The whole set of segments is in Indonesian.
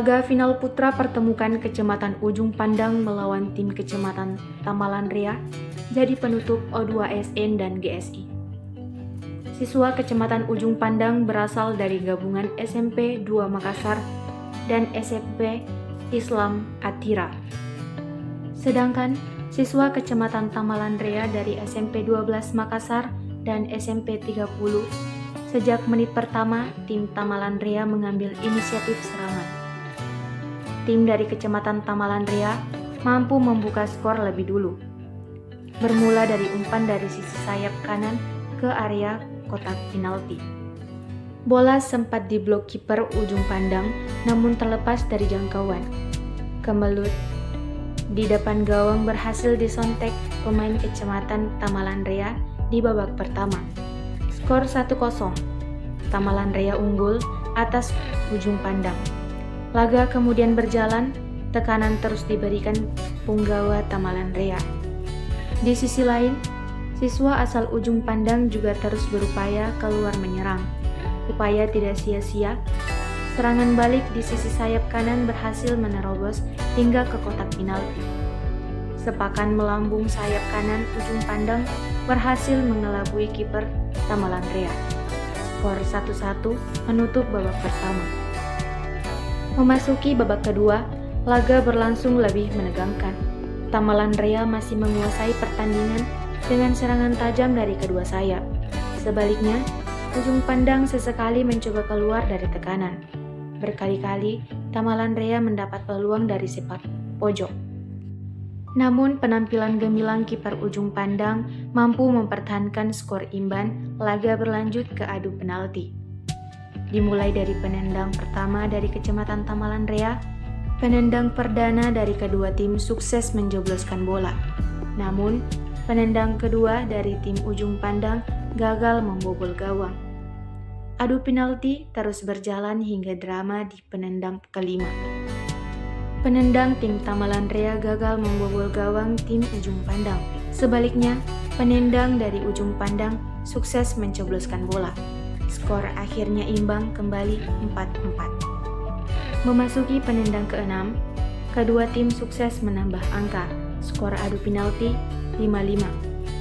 Laga final putra pertemukan Kecamatan Ujung Pandang melawan tim Kecamatan Tamalan Rea jadi penutup O2SN dan GSI. Siswa Kecamatan Ujung Pandang berasal dari gabungan SMP 2 Makassar dan SMP Islam Atira. Sedangkan siswa Kecamatan Tamalan Rea dari SMP 12 Makassar dan SMP 30. Sejak menit pertama, tim Tamalan Rea mengambil inisiatif serangan. Tim dari Kecamatan Tamalan Rea mampu membuka skor lebih dulu. Bermula dari umpan dari sisi sayap kanan ke area kotak penalti. Bola sempat diblok kiper Ujung Pandang namun terlepas dari jangkauan. Kemelut di depan gawang berhasil disontek pemain Kecamatan Tamalan Rea di babak pertama. Skor 1-0. Tamalan Rea unggul atas Ujung Pandang. Laga kemudian berjalan, tekanan terus diberikan punggawa Tamalan Rea. Di sisi lain, siswa asal Ujung Pandang juga terus berupaya keluar menyerang. Upaya tidak sia-sia, serangan balik di sisi sayap kanan berhasil menerobos hingga ke kotak penalti. Sepakan melambung sayap kanan Ujung Pandang berhasil mengelabui kiper Tamalan Rea. Skor 1-1 menutup babak pertama. Memasuki babak kedua, laga berlangsung lebih menegangkan. Tamalan Rea masih menguasai pertandingan dengan serangan tajam dari kedua sayap. Sebaliknya, Ujung Pandang sesekali mencoba keluar dari tekanan. Berkali-kali, Tamalan Rea mendapat peluang dari sepak pojok. Namun, penampilan gemilang kiper Ujung Pandang mampu mempertahankan skor imbang. Laga berlanjut ke adu penalti. Dimulai dari penendang pertama dari Kecamatan Tamalan Rea, penendang perdana dari kedua tim sukses menjebloskan bola. Namun, penendang kedua dari tim Ujung Pandang gagal membobol gawang. Adu penalti terus berjalan hingga drama di penendang kelima. Penendang tim Tamalan Rea gagal membobol gawang tim Ujung Pandang. Sebaliknya, penendang dari Ujung Pandang sukses mencebloskan bola. Skor akhirnya imbang kembali 4-4. Memasuki penendang ke-6, kedua tim sukses menambah angka. Skor adu penalti 5-5.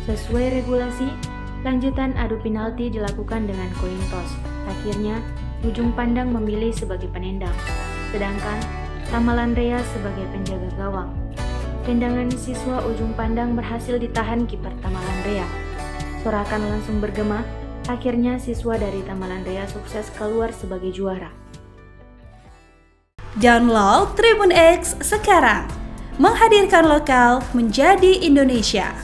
Sesuai regulasi, lanjutan adu penalti dilakukan dengan koin toss. Akhirnya, Ujung Pandang memilih sebagai penendang, sedangkan Tamalan Rea sebagai penjaga gawang. Tendangan siswa Ujung Pandang berhasil ditahan kiper Tamalan Rea. Sorakan langsung bergema. Akhirnya siswa dari Tamalan Rea sukses keluar sebagai juara. Download Tribun X sekarang, menghadirkan lokal menjadi Indonesia.